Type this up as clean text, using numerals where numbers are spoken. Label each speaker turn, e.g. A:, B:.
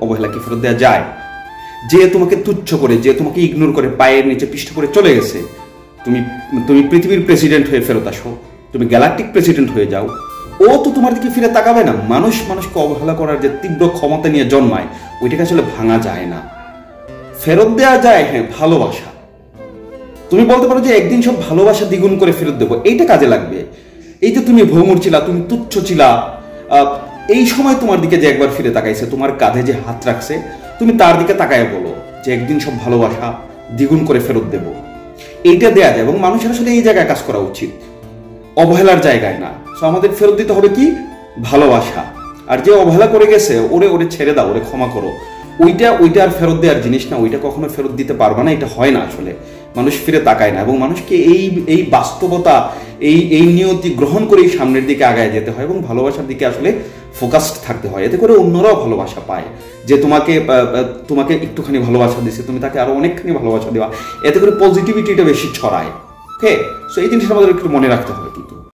A: অবহেলাকে ফেরত দেওয়া যায়? যে তোমাকে তুচ্ছ করে, যে তোমাকে ইগনোর করে, পায়ের নিচে পিষ্ট করে চলে গেছে, তুমি তুমি পৃথিবীর প্রেসিডেন্ট হয়ে ফেরত আসো, তুমি গ্যালাকটিক প্রেসিডেন্ট হয়ে যাও, ও তো তোমার দিকে ফিরে তাকাবে না। মানুষকে অবহেলা করার যে তীব্র ক্ষমতা নিয়ে জন্মায়, ওইটাকে আসলে ভাঙা যায় না। ফেরত দেওয়া যায় হ্যাঁ ভালোবাসা। তুমি বলতে পারো যে একদিন সব ভালোবাসা দ্বিগুণ করে ফেরত দেবো, এইটা কাজে লাগবে। এই যে তুমি ভঙ্গুর ছিলা, তুমি তুচ্ছ ছিলা, এই সময় তোমার দিকে যে একবার ফিরে তাকাইছে, তোমার কাঁধে যে হাত রাখছে, তুমি তার দিকে তাকায় বলো যে একদিন সব ভালোবাসা দ্বিগুণ করে ফেরত দেব। এইটা দেয়া যায়, এবং মানুষের আসলে এই জায়গায় কাজ করা উচিত, অবহেলার জায়গায় না। সো আমাদের ফেরত দিতে হবে কি? ভালোবাসা। আর যে অবহেলা করে গেছে, ওরে ছেড়ে দাও, ওরে ক্ষমা করো। ওইটা আর ফেরত দেওয়ার জিনিস না, ওইটা কখনো ফেরত দিতে পারবে না, এটা হয় না। আসলে মানুষ ফিরে তাকায় না, এবং মানুষকে এই বাস্তবতা, এই নিয়তি গ্রহণ করেই সামনের দিকে আগায় যেতে হয়, এবং ভালোবাসার দিকে আসলে ফোকাসড থাকতে হয়। এতে করে অন্যরাও ভালোবাসা পায়, যে তোমাকে একটুখানি ভালোবাসা দিচ্ছে, তুমি তাকে আরো অনেকখানি ভালোবাসা দেওয়া, এতে করে পজিটিভিটিটা বেশি ছড়ায়। ওকে, সো এই জিনিসটা আমাদের একটু মনে রাখতে হবে কিন্তু।